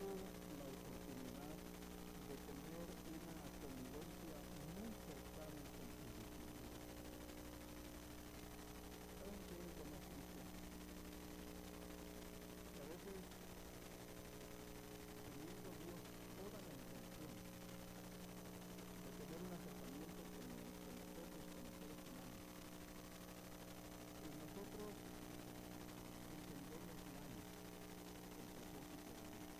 la oportunidad de tener una convivencia muy cercana con sus discípulos. ¿Saben qué es lo más triste? Que a veces, teniendo Dios toda la intención de tener un acercamiento con nosotros como seres humanos, pues nosotros entendemos mal el propósito de Dios.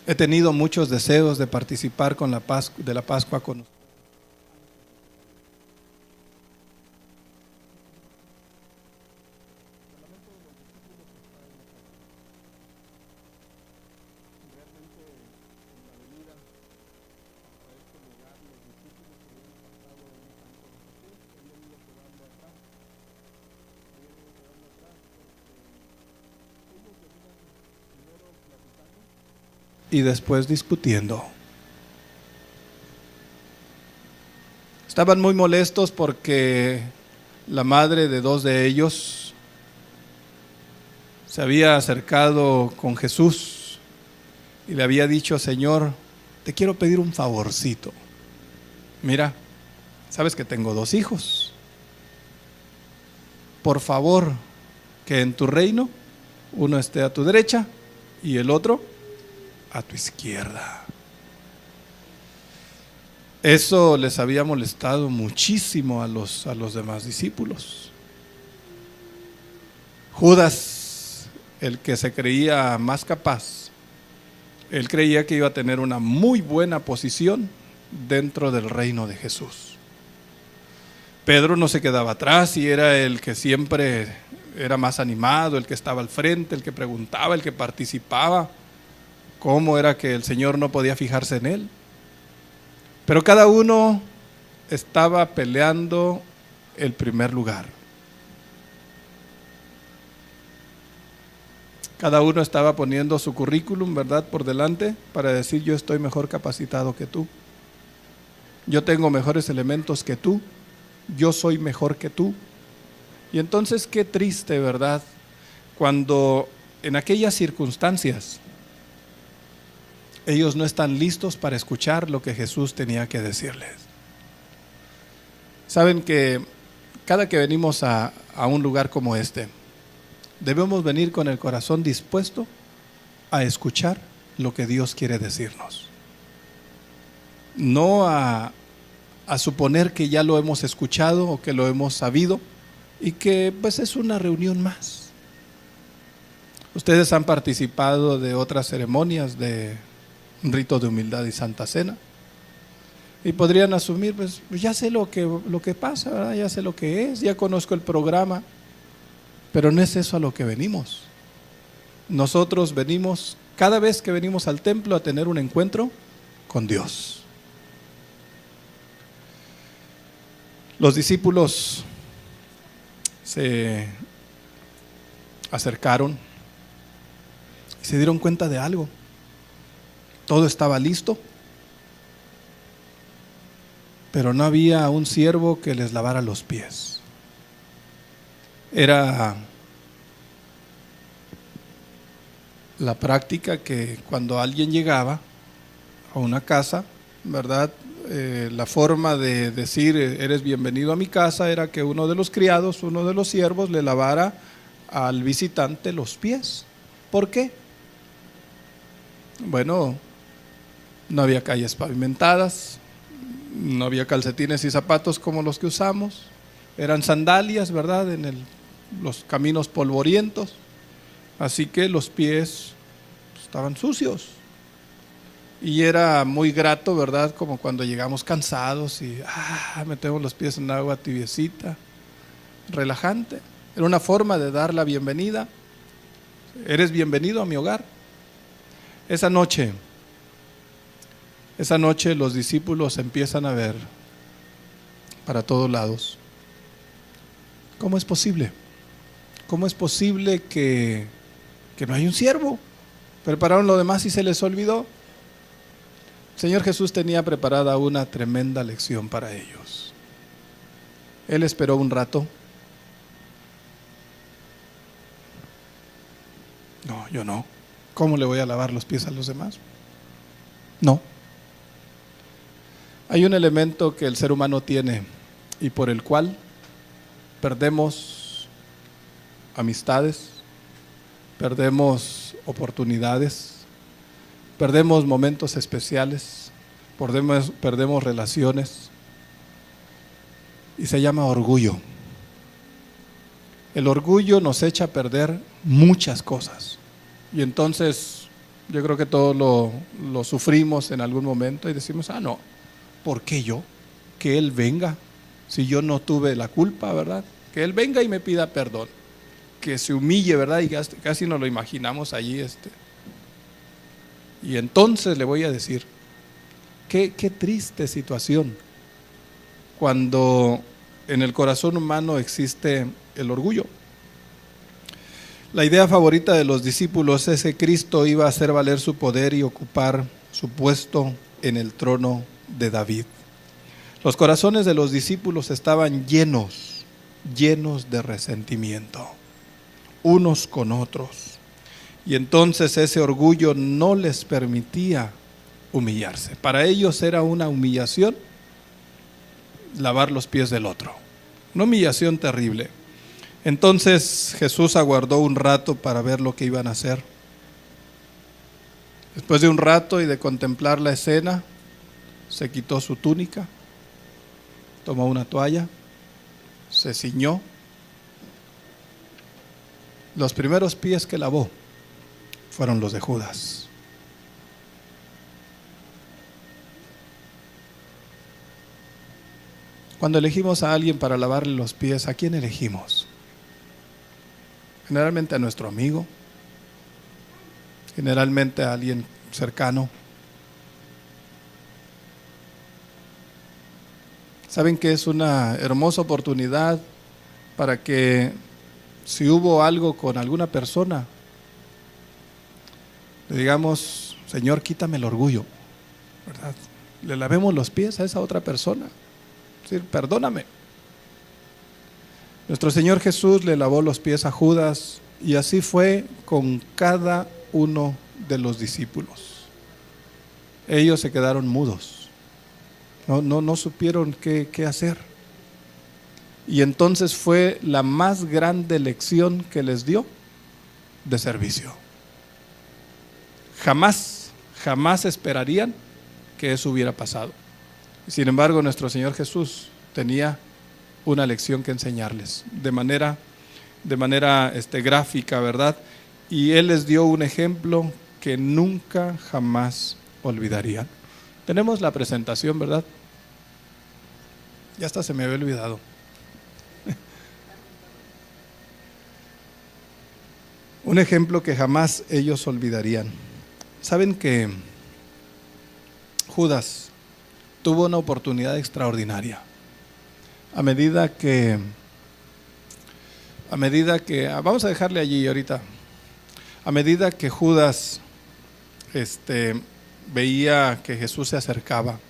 He tenido muchos deseos de participar de la Pascua con ustedes. Y después discutiendo. Estaban muy molestos porque la madre de dos de ellos se había acercado con Jesús y le había dicho: Señor, te quiero pedir un favorcito. Mira, sabes que tengo 2 hijos. Por favor, que en tu reino uno esté a tu derecha y el otro a tu izquierda. Eso les había molestado muchísimo a los demás discípulos. Judas, el que se creía más capaz, él creía que iba a tener una muy buena posición dentro del reino de Jesús. Pedro no se quedaba atrás y era el que siempre era más animado, el que estaba al frente, el que preguntaba, el que participaba. ¿Cómo era que el Señor no podía fijarse en él? Pero cada uno estaba peleando el primer lugar. Cada uno estaba poniendo su currículum, ¿verdad?, por delante para decir: yo estoy mejor capacitado que tú. Yo tengo mejores elementos que tú. Yo soy mejor que tú. Y entonces qué triste, ¿verdad?, cuando en aquellas circunstancias ellos no están listos para escuchar lo que Jesús tenía que decirles. Saben que cada que venimos a un lugar como este, debemos venir con el corazón dispuesto a escuchar lo que Dios quiere decirnos. No a suponer que ya lo hemos escuchado o que lo hemos sabido y que pues es una reunión más. Ustedes han participado de otras ceremonias de rito de humildad y santa cena y podrían asumir: pues ya sé lo que pasa, ¿verdad? Ya sé lo que es, ya conozco el programa. Pero no es eso a lo que venimos. Nosotros venimos, cada vez que venimos al templo, a tener un encuentro con Dios. Los discípulos se acercaron y se dieron cuenta de algo. Todo estaba listo, pero no había un siervo que les lavara los pies. Era la práctica que cuando alguien llegaba a una casa, ¿verdad?, la forma de decir: eres bienvenido a mi casa, era que uno de los criados, uno de los siervos, le lavara al visitante los pies. ¿Por qué? Bueno, no había calles pavimentadas, no había calcetines y zapatos como los que usamos, eran sandalias, ¿verdad?, en los caminos polvorientos, así que los pies estaban sucios. Y era muy grato, ¿verdad?, como cuando llegamos cansados y metemos los pies en agua tibiecita, relajante. Era una forma de dar la bienvenida: eres bienvenido a mi hogar. Esa noche los discípulos empiezan a ver para todos lados. ¿Cómo es posible? ¿Cómo es posible que no hay un siervo? Prepararon lo demás y se les olvidó. El Señor Jesús tenía preparada una tremenda lección para ellos. Él esperó un rato. No, yo no. ¿Cómo le voy a lavar los pies a los demás? No. Hay un elemento que el ser humano tiene y por el cual perdemos amistades, perdemos oportunidades, perdemos momentos especiales, perdemos relaciones, y se llama orgullo. El orgullo nos echa a perder muchas cosas y entonces Yo creo que todos lo sufrimos en algún momento y decimos, no, ¿por qué yo? Que Él venga, si yo no tuve la culpa, ¿verdad? Que Él venga y me pida perdón, que se humille, ¿verdad? Y casi nos lo imaginamos allí. Y entonces le voy a decir, qué triste situación cuando en el corazón humano existe el orgullo. La idea favorita de los discípulos es que Cristo iba a hacer valer su poder y ocupar su puesto en el trono de David. Los corazones de los discípulos estaban llenos de resentimiento, unos con otros. Y entonces ese orgullo no les permitía humillarse. Para ellos era una humillación lavar los pies del otro, una humillación terrible. Entonces Jesús aguardó un rato para ver lo que iban a hacer. Después de un rato y de contemplar la escena, se quitó su túnica, tomó una toalla, se ciñó. Los primeros pies que lavó fueron los de Judas. Cuando elegimos a alguien para lavarle los pies, ¿a quién elegimos? Generalmente a nuestro amigo, generalmente a alguien cercano. ¿Saben que es una hermosa oportunidad para que si hubo algo con alguna persona, le digamos, Señor, quítame el orgullo, ¿verdad? Le lavemos los pies a esa otra persona, es decir, perdóname. Nuestro Señor Jesús le lavó los pies a Judas y así fue con cada uno de los discípulos. Ellos se quedaron mudos, no supieron qué hacer. Y entonces fue la más grande lección que les dio de servicio. Jamás esperarían que eso hubiera pasado. Sin embargo, nuestro Señor Jesús tenía una lección que enseñarles de manera gráfica, ¿verdad? Y Él les dio un ejemplo que nunca jamás olvidarían. Tenemos la presentación, ¿verdad? Ya hasta se me había olvidado. Un ejemplo que jamás ellos olvidarían. Saben que Judas tuvo una oportunidad extraordinaria. A medida que vamos a dejarle allí ahorita, a medida que Judas veía que Jesús se acercaba,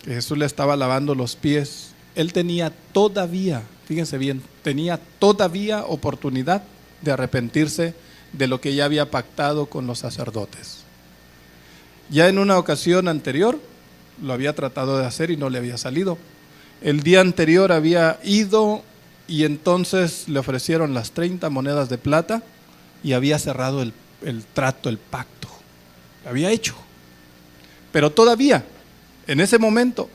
que Jesús le estaba lavando los pies, él tenía todavía, fíjense bien, tenía todavía oportunidad de arrepentirse de lo que ya había pactado con los sacerdotes. Ya en una ocasión anterior lo había tratado de hacer y no le había salido. El día anterior había ido y entonces le ofrecieron las 30 monedas de plata y había cerrado el trato, el pacto. Lo había hecho. Pero todavía, en ese momento,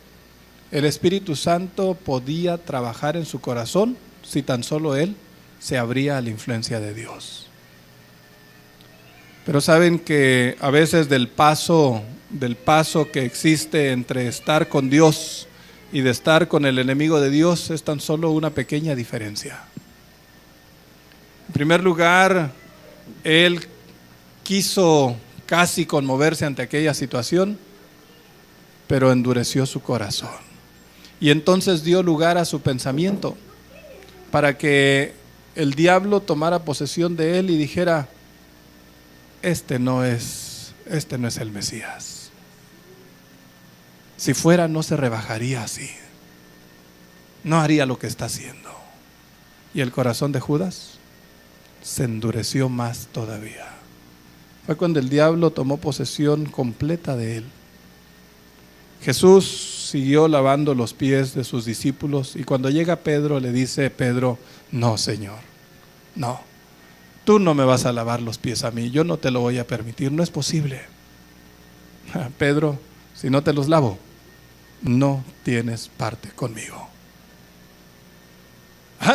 el Espíritu Santo podía trabajar en su corazón si tan solo él se abría a la influencia de Dios. Pero saben que a veces del paso que existe entre estar con Dios y de estar con el enemigo de Dios es tan solo una pequeña diferencia. En primer lugar, él quiso casi conmoverse ante aquella situación, pero endureció su corazón. Y entonces dio lugar a su pensamiento para que el diablo tomara posesión de él y dijera: este no es el Mesías. Si fuera, no se rebajaría así, no haría lo que está haciendo. Y el corazón de Judas se endureció más todavía. Fue cuando el diablo tomó posesión completa de él. Jesús siguió lavando los pies de sus discípulos y cuando llega Pedro le dice: Pedro, no, Señor, no, tú no me vas a lavar los pies a mí, yo no te lo voy a permitir, no es posible. Pedro, si no te los lavo, no tienes parte conmigo.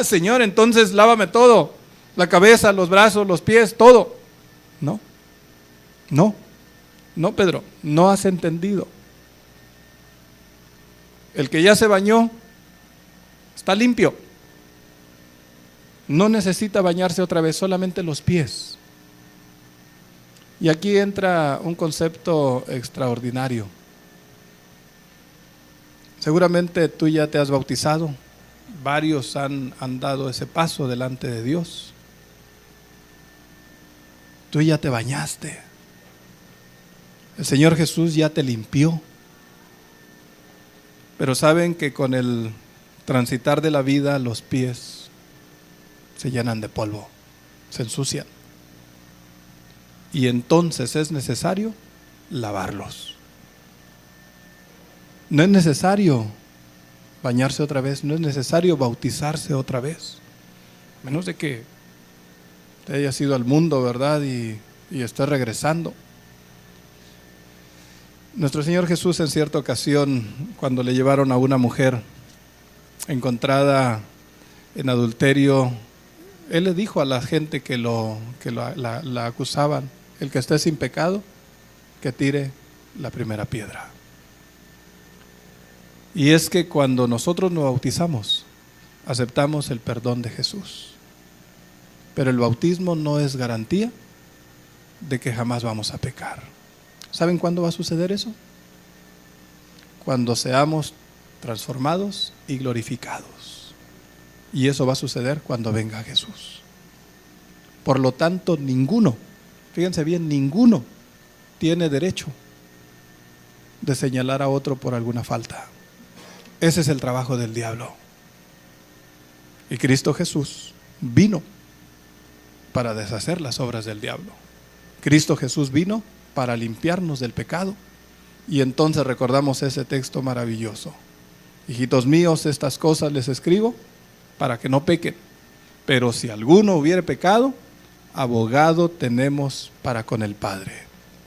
Señor, entonces lávame todo, la cabeza, los brazos, los pies, todo. No, No, no, Pedro, no has entendido. El que ya se bañó está limpio. No necesita bañarse otra vez, solamente los pies. Y aquí entra un concepto extraordinario. Seguramente tú ya te has bautizado, varios han dado ese paso delante de Dios. Tú ya te bañaste. El Señor Jesús ya te limpió. Pero saben que con el transitar de la vida los pies se llenan de polvo, se ensucian. Y entonces es necesario lavarlos. No es necesario bañarse otra vez, no es necesario bautizarse otra vez. A menos de que te hayas ido al mundo, ¿verdad? Y estés regresando. Nuestro Señor Jesús en cierta ocasión, cuando le llevaron a una mujer encontrada en adulterio, Él le dijo a la gente que la acusaban: el que esté sin pecado, que tire la primera piedra. Y es que cuando nosotros nos bautizamos, aceptamos el perdón de Jesús. Pero el bautismo no es garantía de que jamás vamos a pecar. ¿Saben cuándo va a suceder eso? Cuando seamos transformados y glorificados. Y eso va a suceder cuando venga Jesús. Por lo tanto, ninguno, fíjense bien, ninguno tiene derecho de señalar a otro por alguna falta. Ese es el trabajo del diablo. Y Cristo Jesús vino para deshacer las obras del diablo. Cristo Jesús vino para limpiarnos del pecado. Y entonces recordamos ese texto maravilloso: hijitos míos, estas cosas les escribo para que no pequen. Pero si alguno hubiere pecado, abogado tenemos para con el Padre,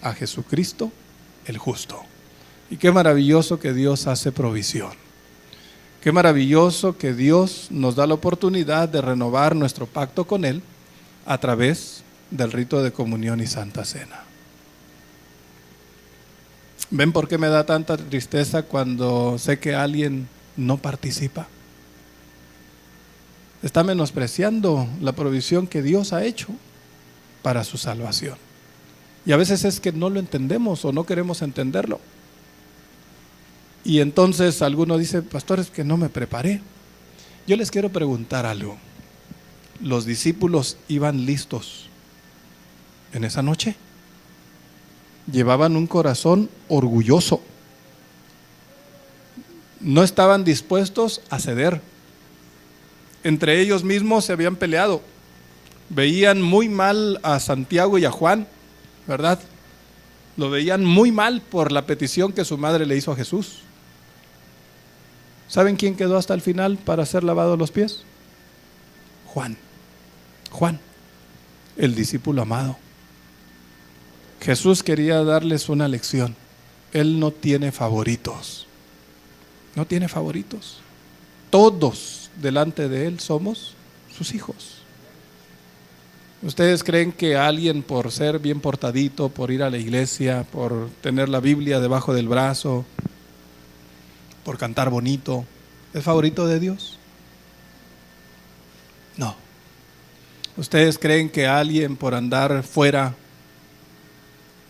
a Jesucristo el justo. Y qué maravilloso que Dios hace provisión. Qué maravilloso que Dios nos da la oportunidad de renovar nuestro pacto con Él a través del rito de comunión y santa cena. ¿Ven por qué me da tanta tristeza cuando sé que alguien no participa? Está menospreciando la provisión que Dios ha hecho para su salvación. Y a veces es que no lo entendemos o no queremos entenderlo. Y entonces alguno dice: pastor, es que no me preparé. Yo les quiero preguntar algo. ¿Los discípulos iban listos en esa noche? Llevaban un corazón orgulloso. No estaban dispuestos a ceder. Entre ellos mismos se habían peleado. Veían muy mal a Santiago y a Juan, ¿verdad? Lo veían muy mal por la petición que su madre le hizo a Jesús. ¿Saben quién quedó hasta el final para ser lavado los pies? Juan, el discípulo amado. Jesús quería darles una lección. Él no tiene favoritos. No tiene favoritos. Todos delante de Él somos sus hijos. ¿Ustedes creen que alguien, por ser bien portadito, por ir a la iglesia, por tener la Biblia debajo del brazo, por cantar bonito, es favorito de Dios? No. ¿Ustedes creen que alguien, por andar fuera,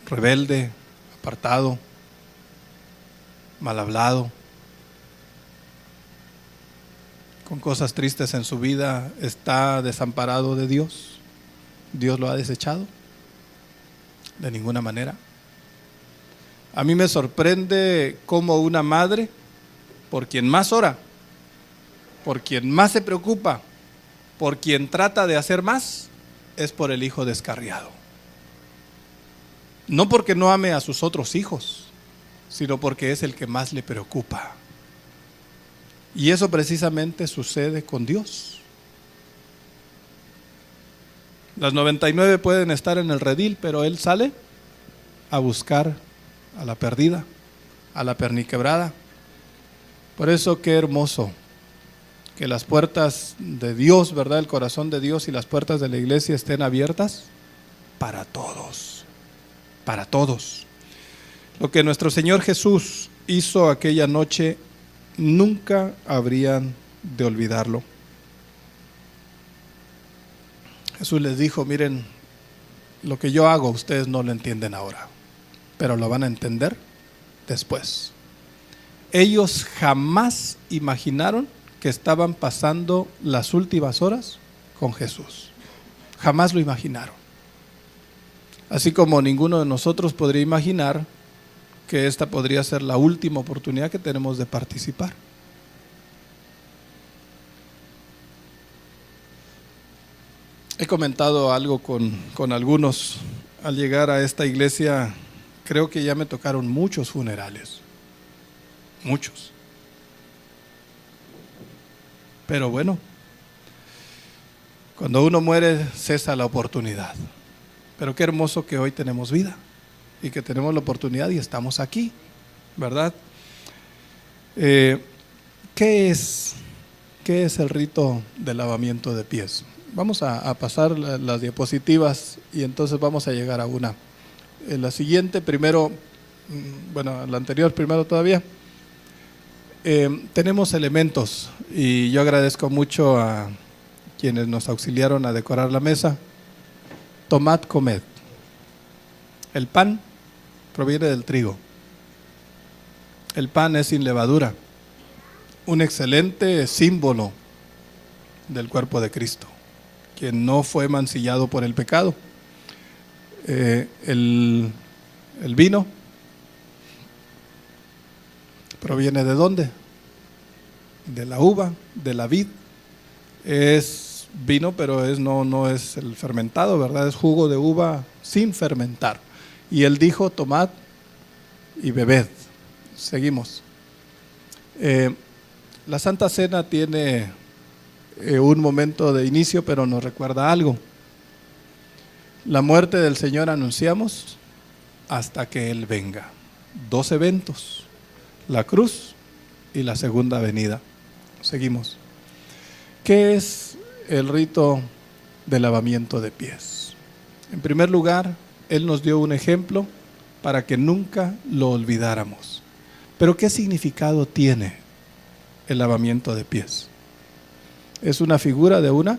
rebelde, apartado, mal hablado, con cosas tristes en su vida, está desamparado de Dios? ¿Dios lo ha desechado? De ninguna manera. A mí me sorprende cómo una madre, por quien más ora, por quien más se preocupa, por quien trata de hacer más, es por el hijo descarriado. No porque no ame a sus otros hijos, sino porque es el que más le preocupa. Y eso precisamente sucede con Dios. Las 99 pueden estar en el redil, pero Él sale a buscar a la perdida, a la perniquebrada. Por eso qué hermoso que las puertas de Dios, ¿verdad? El corazón de Dios y las puertas de la iglesia estén abiertas para todos. para todos. Lo que nuestro Señor Jesús hizo aquella noche, nunca habrían de olvidarlo. Jesús les dijo, miren, lo que yo hago ustedes no lo entienden ahora, pero lo van a entender después. Ellos jamás imaginaron que estaban pasando las últimas horas con Jesús. Jamás lo imaginaron. Así como ninguno de nosotros podría imaginar que esta podría ser la última oportunidad que tenemos de participar. He comentado algo con algunos al llegar a esta iglesia. Creo que ya me tocaron muchos funerales, muchos. Pero bueno, cuando uno muere cesa la oportunidad. Pero qué hermoso que hoy tenemos vida y que tenemos la oportunidad y estamos aquí, ¿verdad? ¿Qué es el rito del lavamiento de pies? Vamos a pasar las diapositivas y entonces vamos a llegar a una. La siguiente, primero, bueno, la anterior primero todavía. Tenemos elementos y yo agradezco mucho a quienes nos auxiliaron a decorar la mesa. Tomad, comed. El pan proviene del trigo. El pan es sin levadura, un excelente símbolo del cuerpo de Cristo, que no fue mancillado por el pecado. El vino proviene ¿de dónde? De la uva, de la vid. Es vino, pero no es el fermentado, ¿verdad? Es jugo de uva sin fermentar. Y él dijo, tomad y bebed. Seguimos. La Santa Cena tiene un momento de inicio, pero nos recuerda algo. La muerte del Señor anunciamos hasta que Él venga. 2 eventos, la cruz y la segunda venida. Seguimos. ¿Qué es el rito de lavamiento de pies? En primer lugar, Él nos dio un ejemplo para que nunca lo olvidáramos. Pero ¿qué significado tiene el lavamiento de pies? Es una figura de una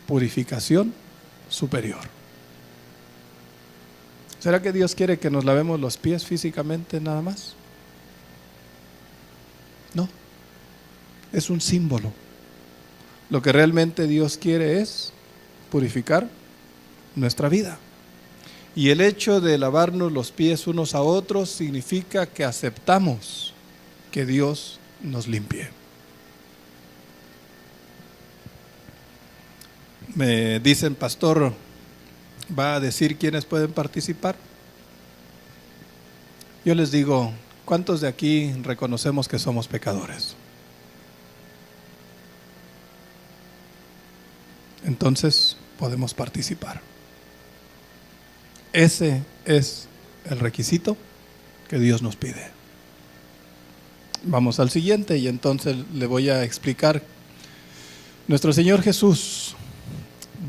purificación superior. ¿Será que Dios quiere que nos lavemos los pies físicamente nada más? No, es un símbolo. Lo que realmente Dios quiere es purificar nuestra vida. Y el hecho de lavarnos los pies unos a otros significa que aceptamos que Dios nos limpie. Me dicen, pastor, ¿va a decir quiénes pueden participar? Yo les digo, ¿cuántos de aquí reconocemos que somos pecadores? Entonces podemos participar. Ese es el requisito que Dios nos pide. Vamos al siguiente y entonces le voy a explicar. Nuestro Señor Jesús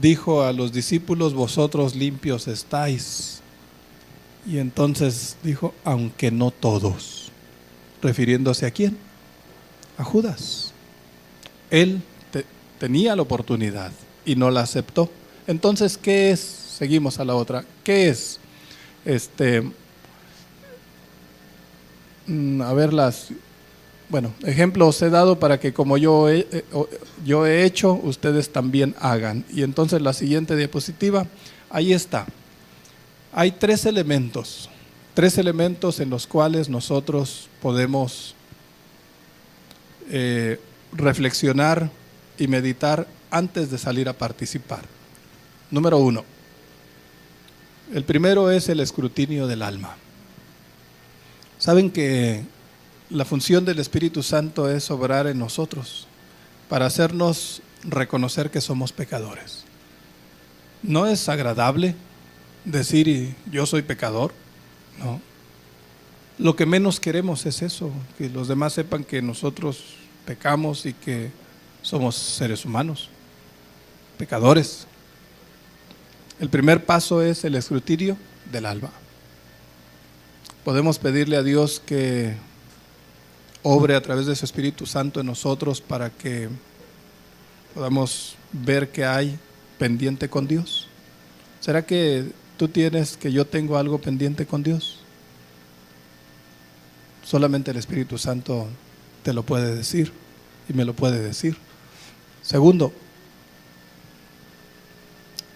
dijo a los discípulos, vosotros limpios estáis. Y entonces dijo, aunque no todos. ¿Refiriéndose a quién? A Judas. Él tenía la oportunidad y no la aceptó. Entonces, ¿qué es? Seguimos a la otra. ¿Qué es? Ejemplos he dado para que como yo he hecho, ustedes también hagan. Y entonces la siguiente diapositiva, ahí está. Hay 3 elementos en los cuales nosotros podemos reflexionar y meditar antes de salir a participar. Número 1. El primero es el escrutinio del alma. Saben que la función del Espíritu Santo es obrar en nosotros para hacernos reconocer que somos pecadores. No es agradable decir yo soy pecador, no. Lo que menos queremos es eso, que los demás sepan que nosotros pecamos y que somos seres humanos, pecadores. El primer paso es el escrutinio del alma. Podemos pedirle a Dios que obre a través de su Espíritu Santo en nosotros para que podamos ver qué hay pendiente con Dios. ¿Será que tú tienes, que yo tengo algo pendiente con Dios? Solamente el Espíritu Santo te lo puede decir y me lo puede decir. Segundo,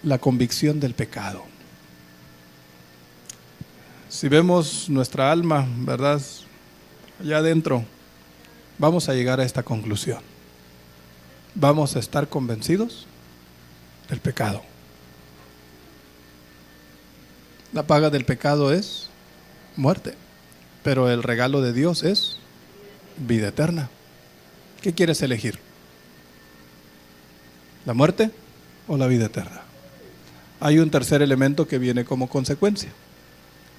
la convicción del pecado. Si vemos nuestra alma, ¿verdad?, allá adentro, vamos a llegar a esta conclusión. Vamos a estar convencidos del pecado. La paga del pecado es muerte, pero el regalo de Dios es vida eterna. ¿Qué quieres elegir? ¿La muerte o la vida eterna? Hay un tercer elemento que viene como consecuencia: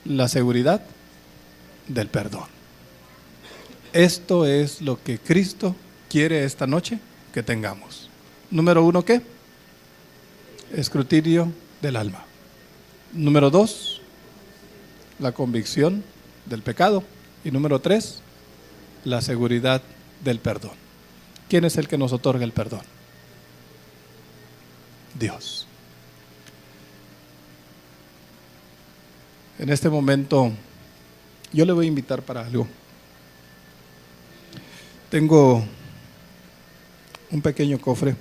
la seguridad del perdón. Esto es lo que Cristo quiere esta noche que tengamos. Número 1, ¿qué? Escrutinio del alma. Número 2, la convicción del pecado. Y número 3, la seguridad del perdón. ¿Quién es el que nos otorga el perdón? Dios. En este momento yo le voy a invitar para algo. Tengo un pequeño cofre.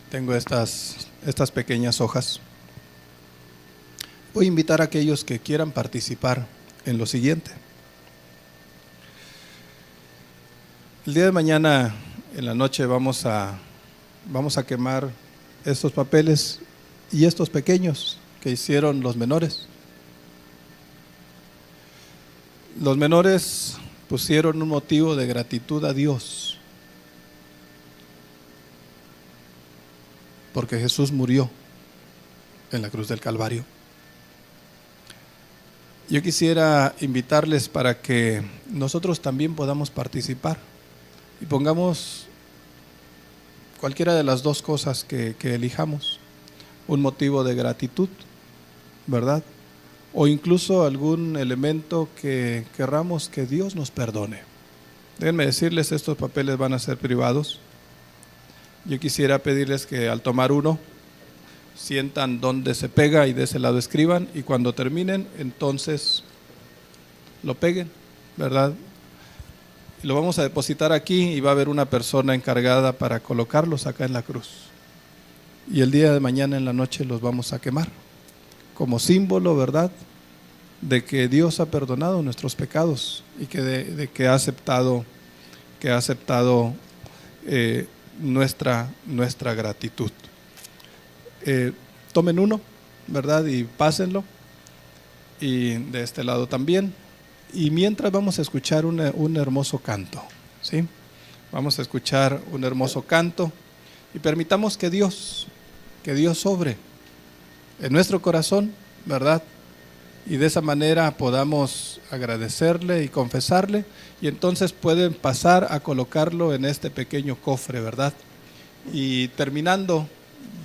Tengo estas pequeñas hojas. Voy a invitar a aquellos que quieran participar en lo siguiente. El día de mañana en la noche vamos a quemar estos papeles y estos pequeños que hicieron los menores. Los menores pusieron un motivo de gratitud a Dios porque Jesús murió en la cruz del Calvario. Yo quisiera invitarles para que nosotros también podamos participar y pongamos cualquiera de las dos cosas que elijamos, un motivo de gratitud, ¿verdad? O incluso algún elemento que querramos que Dios nos perdone. Déjenme decirles, estos papeles van a ser privados. Yo quisiera pedirles que al tomar uno, sientan dónde se pega y de ese lado escriban, y cuando terminen, entonces lo peguen, ¿verdad? Y lo vamos a depositar aquí y va a haber una persona encargada para colocarlos acá en la cruz. Y el día de mañana en la noche los vamos a quemar como símbolo, ¿verdad?, de que Dios ha perdonado nuestros pecados y que de que ha aceptado nuestra gratitud. Tomen uno, ¿verdad?, y pásenlo, y de este lado también. Y mientras vamos a escuchar un hermoso canto, ¿sí? Vamos a escuchar un hermoso canto y permitamos que Dios obre en nuestro corazón, ¿verdad? Y de esa manera podamos agradecerle y confesarle, y entonces pueden pasar a colocarlo en este pequeño cofre, ¿verdad? Y terminando,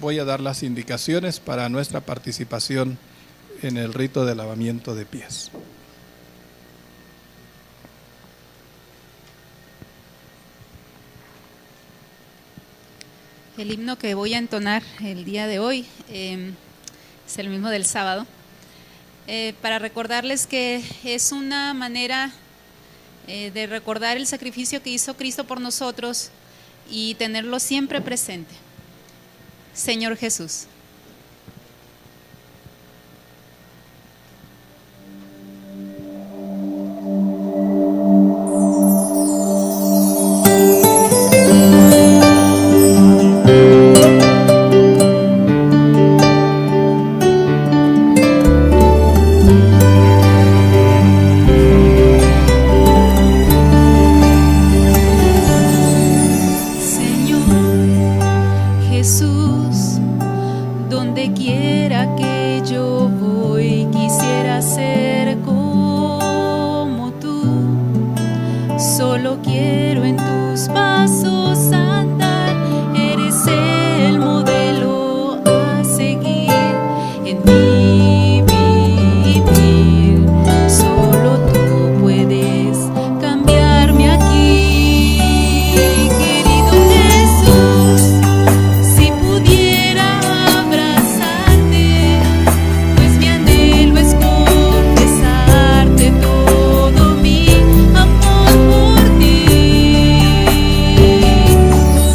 voy a dar las indicaciones para nuestra participación en el rito de lavamiento de pies. El himno que voy a entonar el día de hoy es el mismo del sábado, para recordarles que es una manera de recordar el sacrificio que hizo Cristo por nosotros y tenerlo siempre presente. Señor Jesús. Jesús, Solo quiero en tus pasos andar, eres el modelo a seguir en mi vivir. Solo tú puedes cambiarme aquí, querido Jesús. Si pudiera abrazarte, pues mi anhelo es confesarte todo mi amor por ti.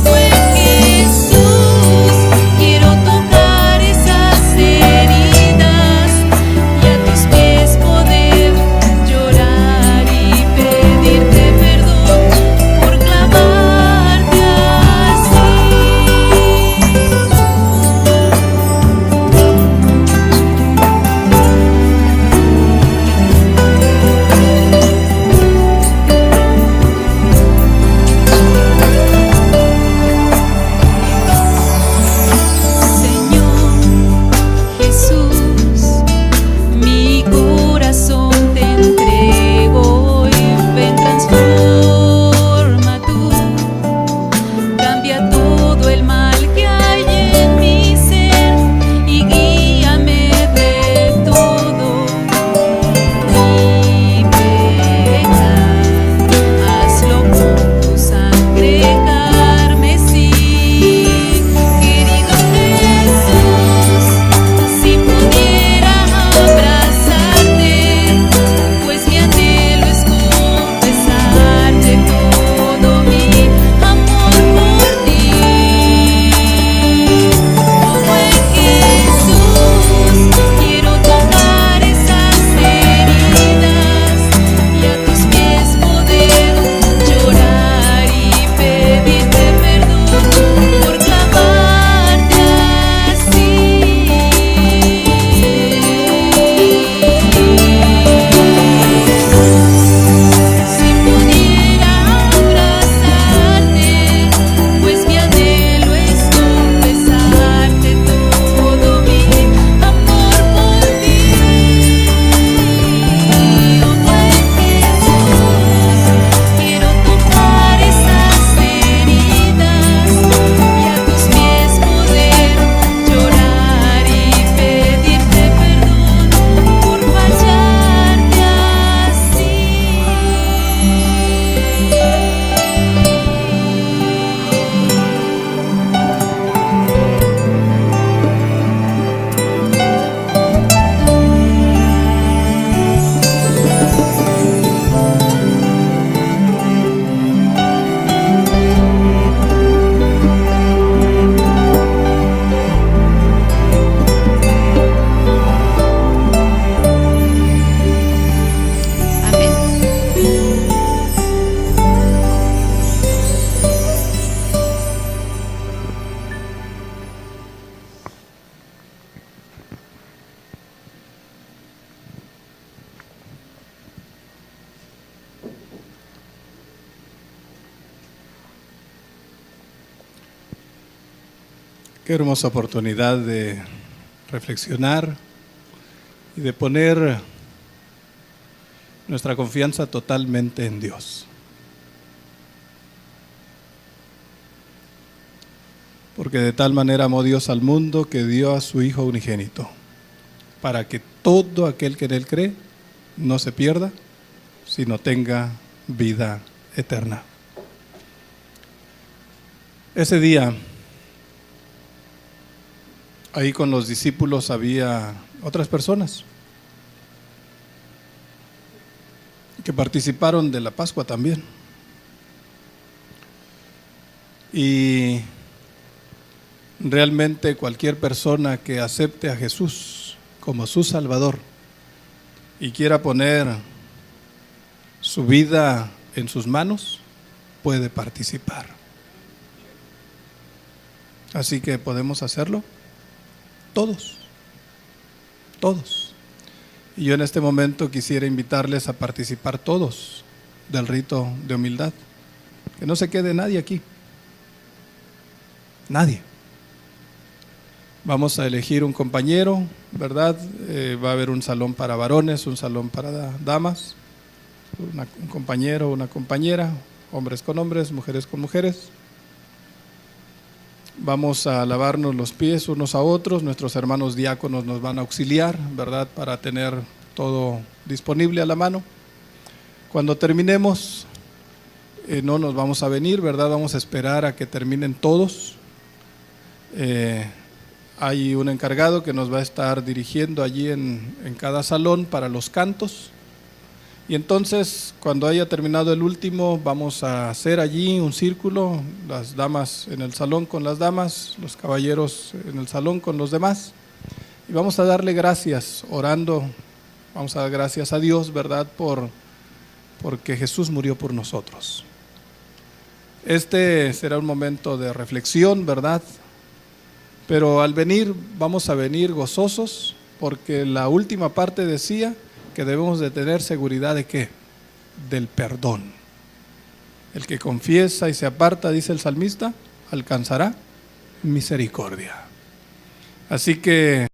Buen Jesús, quiero tocar esas heridas y a tus pies poder llorar y pedirte perdón por clamarte así. Señor Jesús, mi corazón te entrego hoy. Ven, transforma tú, cambia todo el mal que hay en mi ser y guíame de todo mi pecado. Hazlo con tu sangre carmesí, querido Jesús. Si pudiera abrazarte, pues mi anhelo es confesarte todo mi amor por ti. Buen Jesús, quiero tocar esas heridas y a tus pies poder llorar y pedirte perdón por clamarte así. Si pudiera abrazarte, pues mi anhelo es confesarte todo mi amor por ti. Buen Jesús, quiero tocar esas heridas y a tus pies poder llorar y pedirte perdón por fallarte así. Amén. Qué hermosa oportunidad de reflexionar y de poner nuestra confianza totalmente en Dios. Porque de tal manera amó Dios al mundo que dio a su Hijo unigénito, para que todo aquel que en Él cree no se pierda, sino tenga vida eterna. Ese día, ahí con los discípulos había otras personas que participaron de la Pascua también. Y realmente cualquier persona que acepte a Jesús como su Salvador y quiera poner su vida en sus manos, puede participar. Así que podemos hacerlo todos. Y yo en este momento quisiera invitarles a participar todos del rito de humildad. Que no se quede nadie aquí. Nadie. Vamos a elegir un compañero, ¿verdad? Va a haber un salón para varones, un salón para damas. un compañero, una compañera, hombres con hombres, mujeres con mujeres. Vamos a lavarnos los pies unos a otros, nuestros hermanos diáconos nos van a auxiliar, ¿verdad?, para tener todo disponible a la mano. Cuando terminemos, no nos vamos a venir, ¿verdad?, vamos a esperar a que terminen todos. Hay un encargado que nos va a estar dirigiendo allí en cada salón para los cantos. Y entonces, cuando haya terminado el último, vamos a hacer allí un círculo, las damas en el salón con las damas, los caballeros en el salón con los demás. Y vamos a darle gracias, orando, vamos a dar gracias a Dios, ¿verdad?, porque Jesús murió por nosotros. Este será un momento de reflexión, ¿verdad? Pero al venir, vamos a venir gozosos, porque la última parte decía que debemos de tener seguridad de ¿qué? Del perdón. El que confiesa y se aparta, dice el salmista, alcanzará misericordia. Así que